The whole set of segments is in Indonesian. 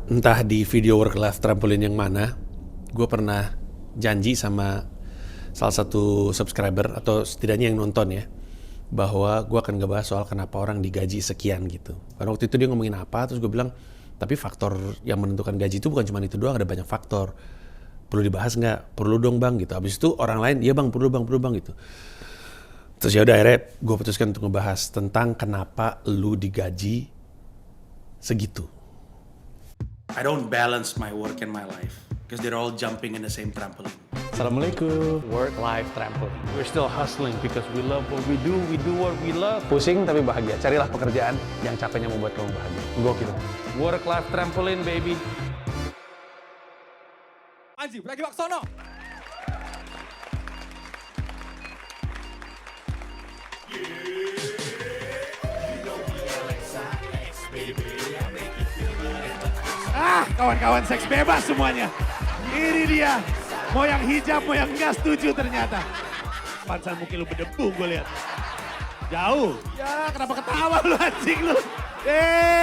entah di video work life trampolin yang mana, gue pernah janji sama salah satu subscriber atau setidaknya yang nonton ya, bahwa gue akan ngebahas soal kenapa orang digaji sekian gitu. Karena waktu itu dia ngomongin apa, terus gue bilang, tapi faktor yang menentukan gaji itu bukan cuma itu doang, ada banyak faktor. Perlu dibahas nggak? Perlu dong bang gitu. Habis itu orang lain, iya bang, perlu bang gitu. Terus ya udah akhirnya gue putuskan untuk ngebahas tentang kenapa lu digaji segitu. I don't balance my work and my life because they're all jumping in the same trampoline. Assalamualaikum. Work-life trampoline. We're still hustling because we love what we do what we love. Pusing tapi bahagia. Carilah pekerjaan yang capeknya membuat kamu bahagia. Gokil. Work-life trampoline, baby. Anji, lagi Waksono. Kawan-kawan seks bebas semuanya. Ini dia. Mau yang hijab, mau yang enggak setuju ternyata. Pansan mungkin lu berdebu gue lihat. Jauh. Ya kenapa ketawa lu anjing lu.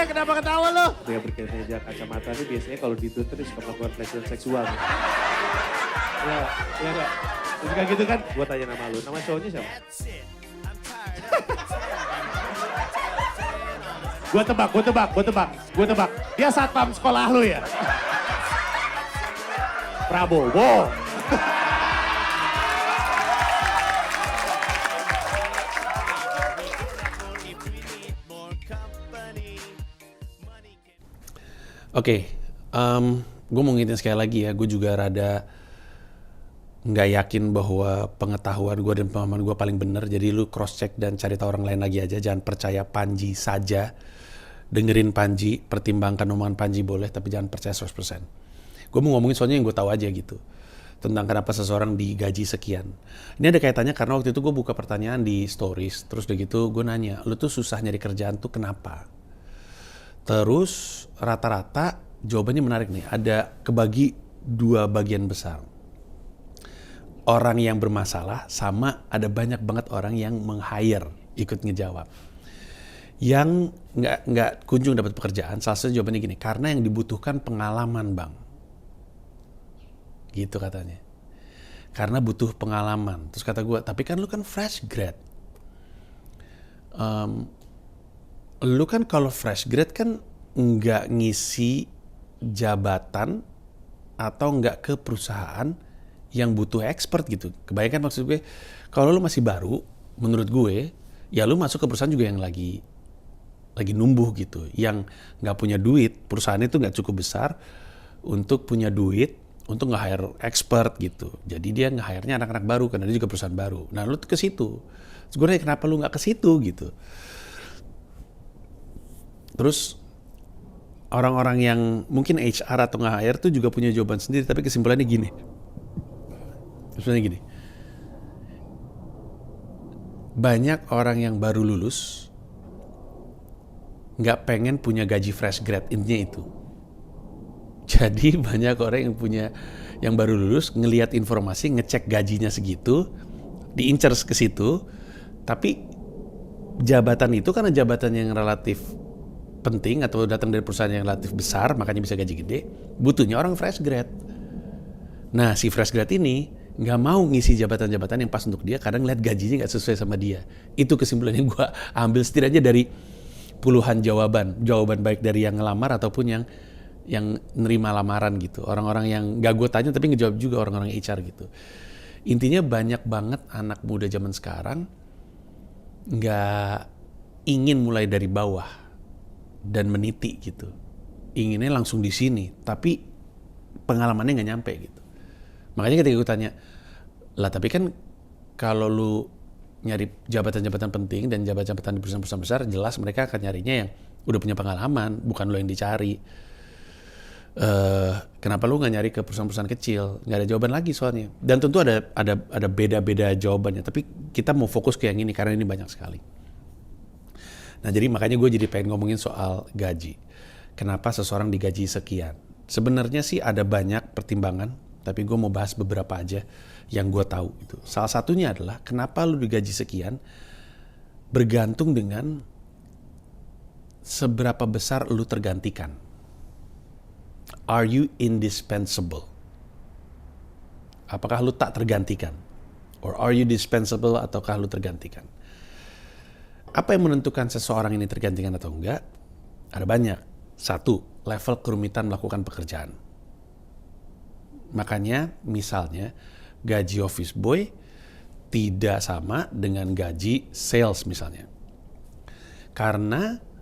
Kenapa ketawa lu? Dia berkemeja kacamata ini biasanya kalau ditutup suka melakukan pelecehan seksual. Ya enggak. Terus kayak gitu kan. Gua tanya nama lu, nama cowoknya siapa? Gue tebak. Dia satpam sekolah lu ya? Prabowo. Oke, gue mau ngingetin sekali lagi ya, gue juga rada nggak yakin bahwa pengetahuan gue dan pemahaman gue paling benar, jadi lu cross check dan cari tahu orang lain lagi aja, jangan percaya Panji saja. Dengerin Panji, pertimbangkan omongan Panji boleh, tapi jangan percaya 100%. Gue mau ngomongin soalnya yang gue tahu aja gitu, tentang kenapa seseorang digaji sekian. Ini ada kaitannya karena waktu itu gue buka pertanyaan di stories, terus udah gitu gue nanya, lu tuh susah nyari kerjaan tuh kenapa? Terus rata-rata jawabannya menarik nih, ada kebagi dua bagian besar. Orang yang bermasalah sama ada banyak banget orang yang meng-hire ikut ngejawab. Yang nggak kunjung dapat pekerjaan, salah satu jawabannya gini, karena yang dibutuhkan pengalaman bang. Gitu katanya. Karena butuh pengalaman. Terus kata gue, tapi kan lu kan fresh grad. Lu kan kalau fresh grad kan nggak ngisi jabatan atau nggak ke perusahaan yang butuh expert gitu. Kebanyakan maksud gue, kalau lu masih baru, menurut gue, ya lu masuk ke perusahaan juga yang lagi numbuh gitu, yang nggak punya duit, perusahaan itu nggak cukup besar untuk punya duit untuk nge-hire expert gitu. Jadi dia nge-hire-nya anak-anak baru karena dia juga perusahaan baru. Nah lu tuh ke situ. Sebenarnya kenapa lu nggak ke situ gitu? Terus orang-orang yang mungkin HR atau nge-hire tuh juga punya jawaban sendiri, tapi kesimpulannya gini. Sebenarnya gini. Banyak orang yang baru lulus nggak pengen punya gaji fresh grad, intinya itu. Jadi banyak orang yang baru lulus ngelihat informasi, ngecek gajinya segitu, diincar ke situ, tapi jabatan itu karena jabatan yang relatif penting atau datang dari perusahaan yang relatif besar, makanya bisa gaji gede, butuhnya orang fresh grad. Nah si fresh grad ini nggak mau ngisi jabatan-jabatan yang pas untuk dia, kadang ngeliat gajinya nggak sesuai sama dia. Itu kesimpulan yang gue ambil setidaknya dari puluhan jawaban baik dari yang ngelamar ataupun yang nerima lamaran gitu. Orang-orang yang gak gue tanya tapi ngejawab juga orang-orang HR gitu. Intinya banyak banget anak muda zaman sekarang gak ingin mulai dari bawah dan meniti gitu. Inginnya langsung di sini, tapi pengalamannya gak nyampe gitu. Makanya ketika gue tanya, lah tapi kan kalau lu nyari jabatan-jabatan penting dan jabatan-jabatan di perusahaan-perusahaan besar, jelas mereka akan nyarinya yang udah punya pengalaman, bukan lo yang dicari. Kenapa lu nggak nyari ke perusahaan-perusahaan kecil? Nggak ada jawaban lagi soalnya. Dan tentu ada beda-beda jawabannya. Tapi kita mau fokus ke yang ini karena ini banyak sekali. Nah jadi makanya gue jadi pengen ngomongin soal gaji. Kenapa seseorang digaji sekian? Sebenarnya sih ada banyak pertimbangan, tapi gue mau bahas beberapa aja yang gue tahu itu. Salah satunya adalah kenapa lu digaji sekian bergantung dengan seberapa besar lu tergantikan. Are you indispensable? Apakah lu tak tergantikan? Or are you dispensable ataukah lu tergantikan? Apa yang menentukan seseorang ini tergantikan atau enggak? Ada banyak. Satu, level kerumitan melakukan pekerjaan. Makanya misalnya gaji office boy tidak sama dengan gaji sales misalnya. Karena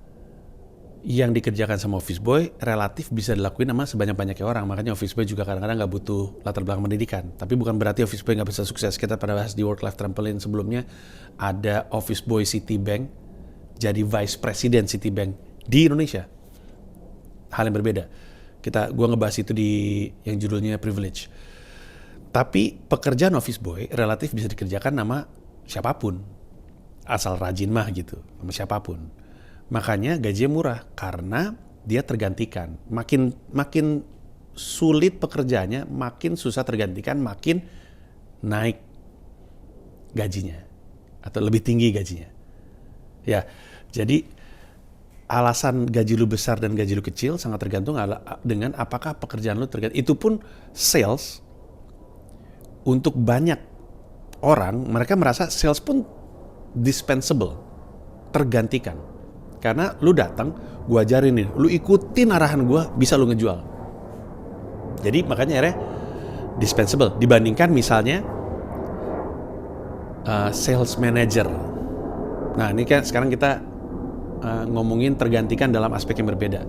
yang dikerjakan sama office boy relatif bisa dilakuin sama sebanyak-banyaknya orang. Makanya office boy juga kadang-kadang nggak butuh latar belakang pendidikan. Tapi bukan berarti office boy nggak bisa sukses. Kita pada bahas di Work Life Trampoline sebelumnya, ada office boy Citibank jadi vice president Citibank di Indonesia. Hal yang berbeda. Gua ngebahas itu di yang judulnya Privilege. Tapi pekerjaan office boy relatif bisa dikerjakan sama siapapun. Asal rajin mah gitu, sama siapapun. Makanya gajinya murah karena dia tergantikan. Makin sulit pekerjaannya, makin susah tergantikan, makin naik gajinya atau lebih tinggi gajinya. Ya, jadi alasan gaji lu besar dan gaji lu kecil sangat tergantung dengan apakah pekerjaan lu tergantikan. Itu pun sales untuk banyak orang, mereka merasa sales pun dispensable, tergantikan. Karena lu datang, gua ajarin nih, lu ikutin arahan gua, bisa lu ngejual. Jadi makanya akhirnya dispensable dibandingkan misalnya sales manager. Nah ini kan sekarang kita ngomongin tergantikan dalam aspek yang berbeda.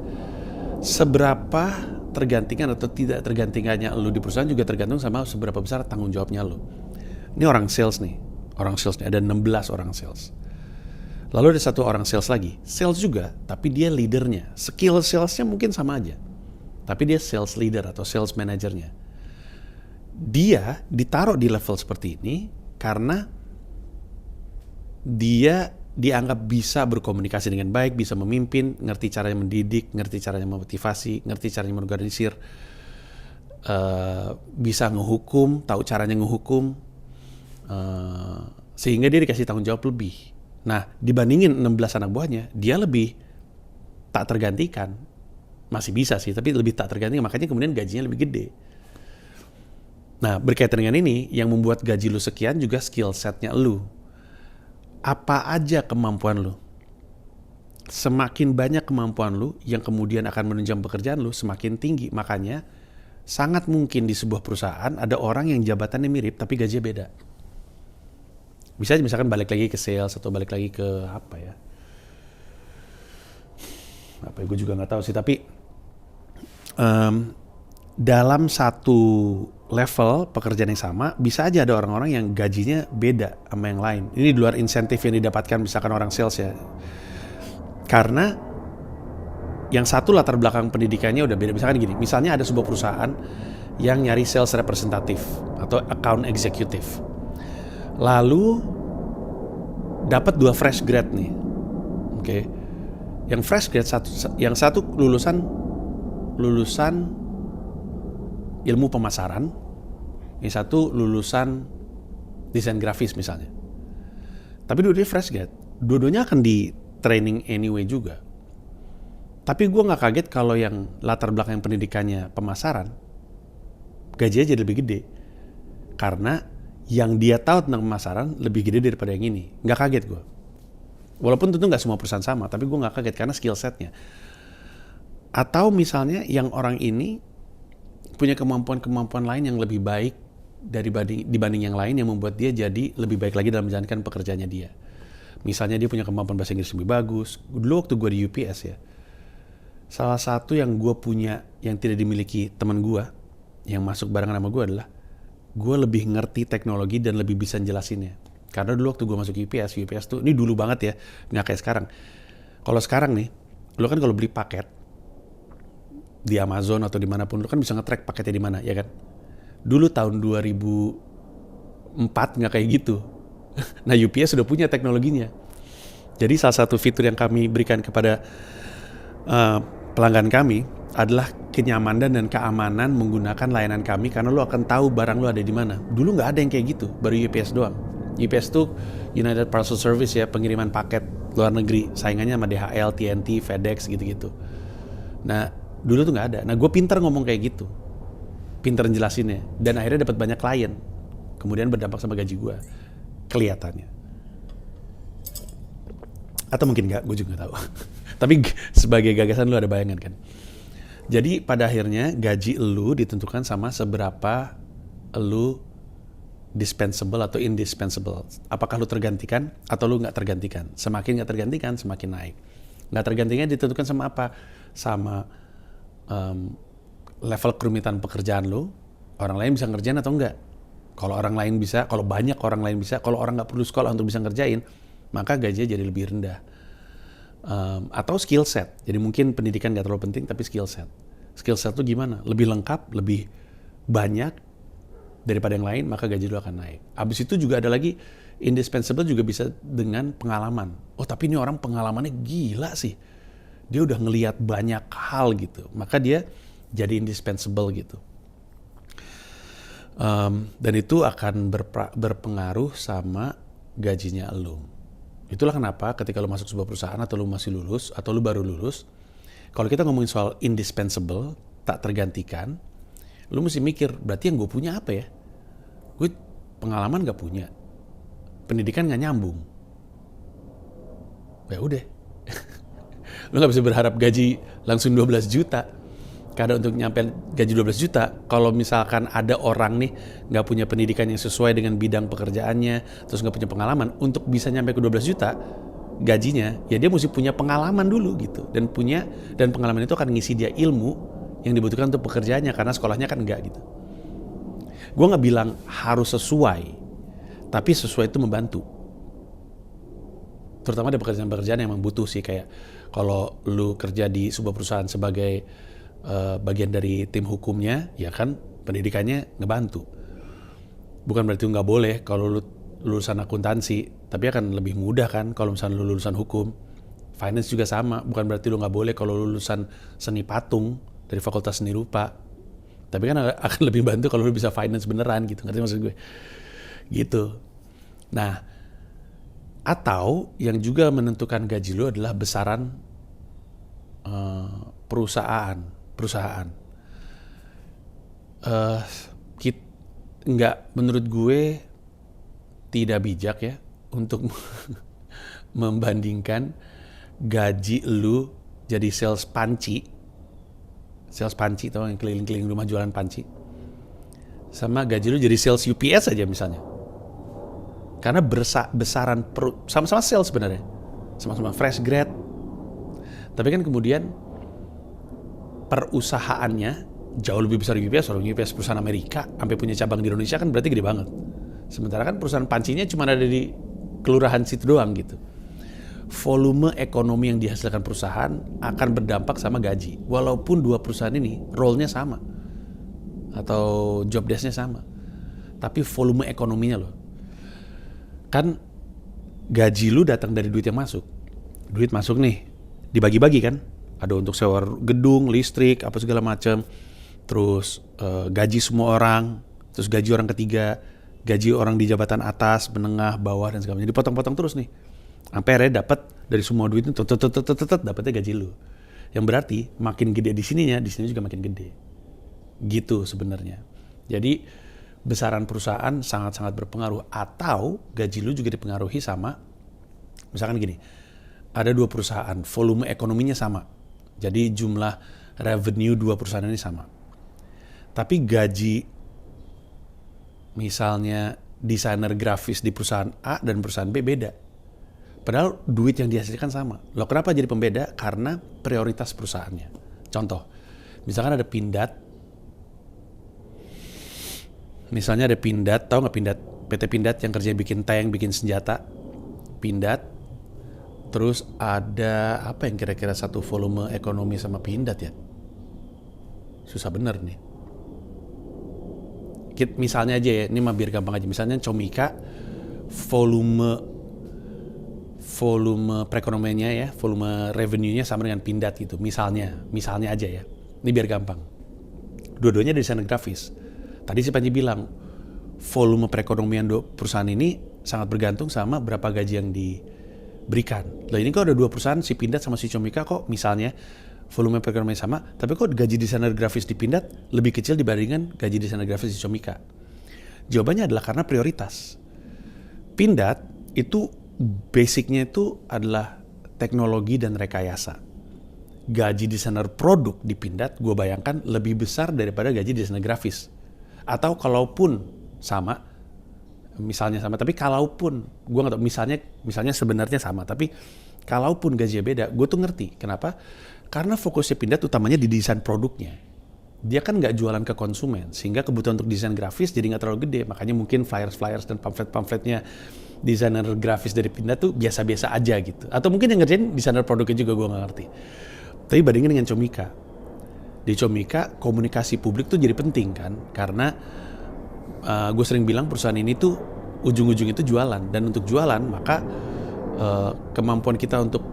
Seberapa tergantikan atau tidak tergantikannya lu di perusahaan juga tergantung sama seberapa besar tanggung jawabnya lu. Ini orang sales nih, ada 16 orang sales. Lalu ada satu orang sales lagi, sales juga, tapi dia leadernya. Skill salesnya mungkin sama aja, tapi dia sales leader atau sales manajernya. Dia ditaruh di level seperti ini karena dia dianggap bisa berkomunikasi dengan baik, bisa memimpin, ngerti caranya mendidik, ngerti caranya memotivasi, ngerti caranya mengorganisir, bisa ngehukum, tahu caranya ngehukum, sehingga dia dikasih tanggung jawab lebih. Nah, dibandingin 16 anak buahnya, dia lebih tak tergantikan. Masih bisa sih, tapi lebih tak tergantikan, makanya kemudian gajinya lebih gede. Nah, berkaitan dengan ini, yang membuat gaji lu sekian juga skill setnya lu. Apa aja kemampuan lu? Semakin banyak kemampuan lu yang kemudian akan menunjang pekerjaan lu semakin tinggi. Makanya sangat mungkin di sebuah perusahaan ada orang yang jabatannya mirip tapi gajinya beda. Bisa misalkan balik lagi ke sales atau balik lagi ke apa ya? Gue juga nggak tahu sih. Tapi dalam satu level pekerjaan yang sama, bisa aja ada orang-orang yang gajinya beda sama yang lain. Ini di luar insentif yang didapatkan misalkan orang sales ya. Karena yang satu latar belakang pendidikannya udah beda. Misalkan gini, misalnya ada sebuah perusahaan yang nyari sales representative atau account executive. Lalu dapat 2 fresh grad nih. Oke. Yang fresh grad yang satu lulusan ilmu pemasaran, yang satu lulusan desain grafis misalnya. Tapi dua-duanya fresh grad, dua-duanya akan di training anyway juga. Tapi gue nggak kaget kalau yang latar belakang pendidikannya pemasaran, gajinya jadi lebih gede, karena yang dia tahu tentang pemasaran lebih gede daripada yang ini. Nggak kaget gue. Walaupun tentu nggak semua perusahaan sama, tapi gue nggak kaget karena skill setnya. Atau misalnya yang orang ini punya kemampuan-kemampuan lain yang lebih baik dibanding yang lain yang membuat dia jadi lebih baik lagi dalam menjalankan pekerjaannya dia. Misalnya dia punya kemampuan bahasa Inggris lebih bagus. Dulu waktu gue di UPS ya, salah satu yang gue punya yang tidak dimiliki teman gue yang masuk barengan sama gue adalah gue lebih ngerti teknologi dan lebih bisa jelasinnya. Karena dulu waktu gue masuk UPS tuh, ini dulu banget ya, nggak kayak sekarang. Kalau sekarang nih, lo kan kalau beli paket di Amazon atau dimanapun, lo kan bisa nge-track paketnya di mana, ya kan? Dulu tahun 2004 nggak kayak gitu. Nah UPS sudah punya teknologinya. Jadi salah satu fitur yang kami berikan kepada pelanggan kami adalah kenyamanan dan keamanan menggunakan layanan kami karena lo akan tahu barang lo ada di mana. Dulu nggak ada yang kayak gitu, baru UPS doang. UPS tuh United Parcel Service ya, pengiriman paket luar negeri, saingannya sama DHL, TNT, FedEx gitu-gitu. Nah Dulu tuh nggak ada. Nah gue pinter ngomong kayak gitu, pinter jelasinnya, dan akhirnya dapat banyak klien. Kemudian berdampak sama gaji gue, kelihatannya. Atau mungkin nggak, gue juga nggak tahu. Tapi sebagai gagasan lu ada bayangan kan. Jadi pada akhirnya gaji lu ditentukan sama seberapa lu dispensable atau indispensable. Apakah lu tergantikan atau lu nggak tergantikan. Semakin nggak tergantikan, semakin naik. Nggak tergantikan ditentukan sama apa? Sama level kerumitan pekerjaan lu. Orang lain bisa ngerjain atau enggak. Kalau orang lain bisa, kalau banyak orang lain bisa, kalau orang nggak perlu sekolah untuk bisa ngerjain, maka gajinya jadi lebih rendah. Atau skill set. Jadi mungkin pendidikan nggak terlalu penting, tapi skill set. Skill set itu gimana? Lebih lengkap, lebih banyak daripada yang lain, maka gaji lu akan naik. Abis itu juga ada lagi, indispensable juga bisa dengan pengalaman. Oh tapi ini orang pengalamannya gila sih. Dia udah ngelihat banyak hal gitu. Maka dia jadi indispensable gitu. Dan itu akan berpengaruh sama gajinya lu. Itulah kenapa ketika lu masuk sebuah perusahaan atau lu masih lulus atau lu baru lulus, kalau kita ngomongin soal indispensable, tak tergantikan, lu mesti mikir, berarti yang gue punya apa ya? Gue pengalaman gak punya, pendidikan gak nyambung. Ya udah, lu gak bisa berharap gaji langsung 12 juta. Karena untuk nyampe gaji 12 juta, kalau misalkan ada orang nih gak punya pendidikan yang sesuai dengan bidang pekerjaannya, terus gak punya pengalaman, untuk bisa nyampe ke 12 juta gajinya, ya dia mesti punya pengalaman dulu gitu. Dan pengalaman itu akan ngisi dia ilmu yang dibutuhkan untuk pekerjaannya, karena sekolahnya kan enggak gitu. Gue gak bilang harus sesuai, tapi sesuai itu membantu. Terutama di pekerjaan-pekerjaan yang memang butuh sih, kayak kalau lu kerja di sebuah perusahaan sebagai bagian dari tim hukumnya, ya kan pendidikannya ngebantu. Bukan berarti nggak boleh kalau lu lulusan akuntansi, tapi akan lebih mudah kan kalau misalnya lu lulusan hukum. Finance juga sama, bukan berarti lu nggak boleh kalau lulusan seni patung dari Fakultas Seni Rupa. Tapi kan akan lebih bantu kalau lu bisa finance beneran gitu, ngerti maksud gue? Gitu. Nah, atau yang juga menentukan gaji lu adalah besaran perusahaan. Menurut gue tidak bijak ya untuk membandingkan gaji lu jadi sales panci tau yang keliling-keliling rumah jualan panci, sama gaji lu jadi sales UPS aja misalnya. Karena besaran sama-sama sales sebenarnya, sama-sama fresh grad, tapi kan kemudian perusahaannya jauh lebih besar UPS. Kalau UPS perusahaan Amerika sampai punya cabang di Indonesia kan berarti gede banget. Sementara kan perusahaan pancinya cuma ada di kelurahan situ doang gitu. Volume ekonomi yang dihasilkan perusahaan akan berdampak sama gaji. Walaupun dua perusahaan ini role-nya sama atau job desk-nya sama, tapi volume ekonominya loh. Kan gaji lu datang dari duit yang masuk. Duit masuk nih, dibagi-bagi kan. Ada untuk sewa gedung, listrik, apa segala macam. Terus gaji semua orang, terus gaji orang ketiga, gaji orang di jabatan atas, menengah, bawah dan segala macam. Dipotong-potong terus nih. Sampai akhirnya dapat dari semua duit itu dapatnya gaji lu. Yang berarti makin gede di sini juga makin gede. Gitu sebenarnya. Jadi besaran perusahaan sangat-sangat berpengaruh, atau gaji lu juga dipengaruhi sama, misalkan gini, ada dua perusahaan, volume ekonominya sama. Jadi jumlah revenue dua perusahaan ini sama. Tapi gaji misalnya desainer grafis di perusahaan A dan perusahaan B beda. Padahal duit yang dihasilkan sama. Loh kenapa jadi pembeda? Karena prioritas perusahaannya. Contoh, misalkan ada Pindad. Misalnya ada Pindad, tahu nggak Pindad? PT Pindad yang kerja bikin tank, bikin senjata. Pindad. Terus ada apa yang kira-kira satu volume ekonomi sama Pindad ya? Susah bener nih. Misalnya aja ya, ini mah biar gampang aja. Misalnya Comika, volume perekonomiannya ya, volume revenue-nya sama dengan Pindad gitu. Misalnya aja ya. Ini biar gampang. Dua-duanya desainer grafis. Tadi si Panji bilang, volume perekonomian perusahaan ini sangat bergantung sama berapa gaji yang diberikan. Lah ini kok ada dua perusahaan, si Pindad sama si Comika kok misalnya volume perekonomian sama, tapi kok gaji desainer grafis di Pindad lebih kecil dibandingkan gaji desainer grafis di Comika? Jawabannya adalah karena prioritas. Pindad itu basicnya itu adalah teknologi dan rekayasa. Gaji desainer produk di Pindad gue bayangkan lebih besar daripada gaji desainer grafis. Atau kalaupun sama, misalnya sama, tapi kalaupun gue nggak tahu, misalnya sebenarnya sama, tapi kalaupun gajinya beda, gue tuh ngerti kenapa. Karena fokusnya Pindad utamanya di desain produknya. Dia kan nggak jualan ke konsumen, sehingga kebutuhan untuk desain grafis jadi nggak terlalu gede. Makanya mungkin flyers dan pamflet-pamfletnya desainer grafis dari Pindad tuh biasa-biasa aja gitu. Atau mungkin yang ngerjain desainer produknya juga, gue nggak ngerti. Tapi bandingin dengan Comika. Di Comika komunikasi publik tuh jadi penting kan, karena gue sering bilang perusahaan ini tuh ujung-ujung itu jualan, dan untuk jualan maka kemampuan kita untuk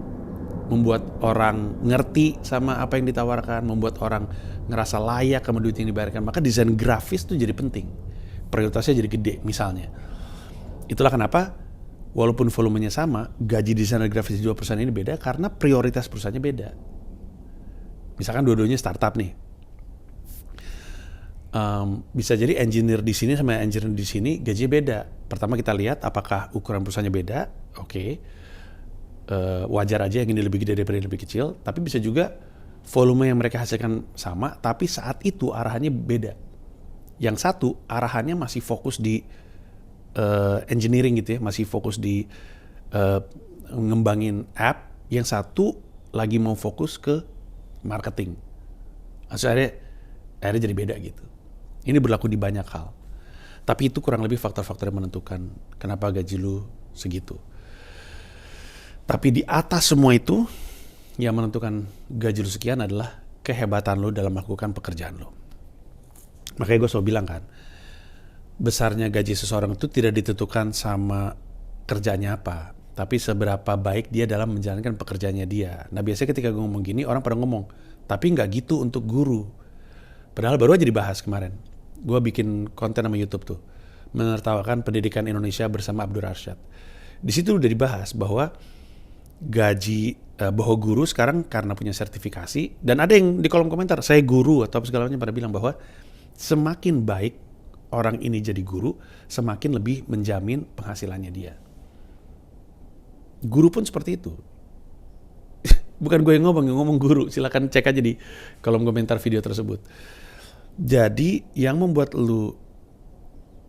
membuat orang ngerti sama apa yang ditawarkan, membuat orang ngerasa layak sama duit yang dibayarkan, maka desain grafis tuh jadi penting, prioritasnya jadi gede misalnya. Itulah kenapa walaupun volumenya sama, gaji desainer grafis di dua perusahaan ini beda karena prioritas perusahaannya beda. Misalkan dua-duanya startup nih, bisa jadi engineer di sini sama engineer di sini gajinya beda. Pertama kita lihat apakah ukuran perusahaannya beda, oke. Wajar aja yang ini lebih gede daripada yang lebih kecil, tapi bisa juga volume yang mereka hasilkan sama, tapi saat itu arahannya beda. Yang satu arahannya masih fokus di engineering gitu ya, masih fokus di ngembangin app, yang satu lagi mau fokus ke marketing. Akhirnya jadi beda gitu. Ini berlaku di banyak hal. Tapi itu kurang lebih faktor-faktor yang menentukan kenapa gaji lu segitu. Tapi di atas semua itu, yang menentukan gaji lu sekian adalah kehebatan lu dalam melakukan pekerjaan lu. Makanya gue selalu bilang kan, besarnya gaji seseorang itu tidak ditentukan sama kerjanya apa, tapi seberapa baik dia dalam menjalankan pekerjaannya dia. Nah biasanya ketika gue ngomong gini, orang pada ngomong, tapi nggak gitu untuk guru. Padahal baru aja dibahas kemarin. Gue bikin konten sama YouTube tuh, menertawakan pendidikan Indonesia bersama Abdur Arsyad. Di situ udah dibahas bahwa gaji bahwa guru sekarang karena punya sertifikasi, dan ada yang di kolom komentar saya guru atau segala macam pada bilang bahwa semakin baik orang ini jadi guru, semakin lebih menjamin penghasilannya dia. Guru pun seperti itu. Bukan gue yang ngomong guru. Silakan cek aja di kolom komentar video tersebut. Jadi yang membuat lu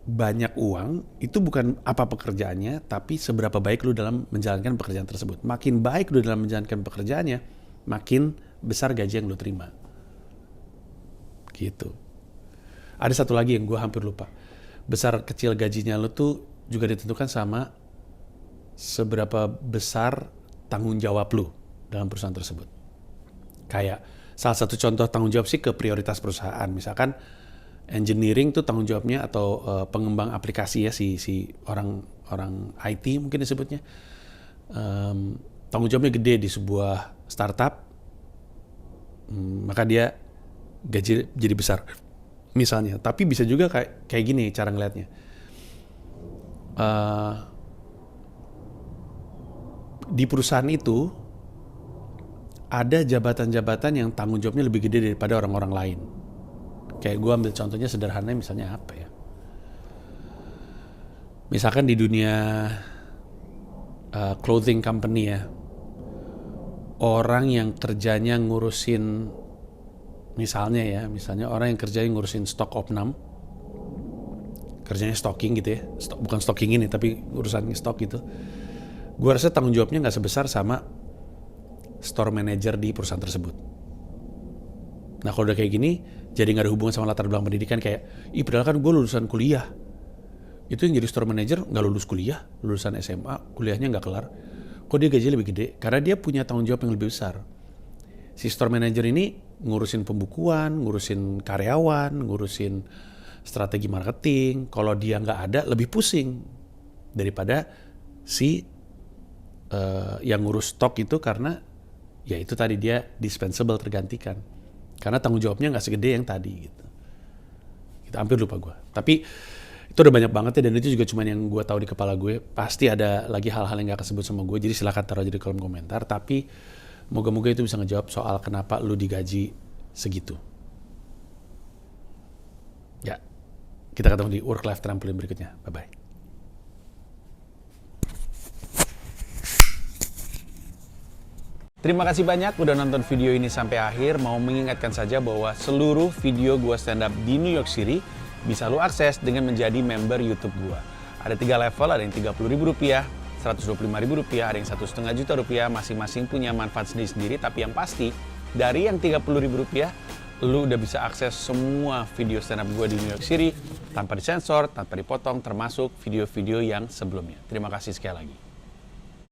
banyak uang itu bukan apa pekerjaannya, tapi seberapa baik lu dalam menjalankan pekerjaan tersebut. Makin baik lu dalam menjalankan pekerjaannya, makin besar gaji yang lu terima. Gitu. Ada satu lagi yang gue hampir lupa. Besar kecil gajinya lu tuh juga ditentukan sama seberapa besar tanggung jawab lu dalam perusahaan tersebut. Kayak salah satu contoh tanggung jawab sih ke prioritas perusahaan. Misalkan engineering tuh tanggung jawabnya atau pengembang aplikasi ya si orang IT mungkin disebutnya. Tanggung jawabnya gede di sebuah startup. Maka dia gaji jadi besar. Misalnya, tapi bisa juga kayak gini cara ngelihatnya. Di perusahaan itu ada jabatan-jabatan yang tanggung jawabnya lebih gede daripada orang-orang lain. Kayak gue ambil contohnya sederhana, misalnya apa ya? Misalkan di dunia clothing company ya, orang yang kerjanya ngurusin, misalnya orang yang kerjanya ngurusin stok opnam, kerjanya stocking gitu ya, bukan stocking ini tapi urusan stok gitu. Gue rasa tanggung jawabnya nggak sebesar sama store manager di perusahaan tersebut. Nah kalau udah kayak gini, jadi nggak ada hubungan sama latar belakang pendidikan. Kayak, padahal kan gue lulusan kuliah. Itu yang jadi store manager nggak lulus kuliah, lulusan SMA, kuliahnya nggak kelar. Kok dia gajinya lebih gede? Karena dia punya tanggung jawab yang lebih besar. Si store manager ini ngurusin pembukuan, ngurusin karyawan, ngurusin strategi marketing. Kalau dia nggak ada, lebih pusing daripada si yang ngurus stok itu, karena ya itu tadi dia dispensable, tergantikan. Karena tanggung jawabnya nggak segede yang tadi gitu. Kita hampir lupa gue. Tapi itu udah banyak banget ya, dan itu juga cuma yang gue tahu di kepala gue. Pasti ada lagi hal-hal yang nggak kesebut sama gue. Jadi silakan taruh aja di kolom komentar. Tapi Moga-moga itu bisa ngejawab soal kenapa lu digaji segitu. Ya, kita ketemu di Work Life Trampoline berikutnya. Bye-bye. Terima kasih banyak udah nonton video ini sampai akhir. Mau mengingatkan saja bahwa seluruh video gua stand up di New York City bisa lu akses dengan menjadi member YouTube gua. Ada 3 level, ada yang Rp30.000, Rp125.000, ada yang Rp1,5 juta, masing-masing punya manfaat sendiri-sendiri. Tapi yang pasti, dari yang Rp30.000, lu udah bisa akses semua video stand up gua di New York City tanpa disensor, tanpa dipotong, termasuk video-video yang sebelumnya. Terima kasih sekali lagi.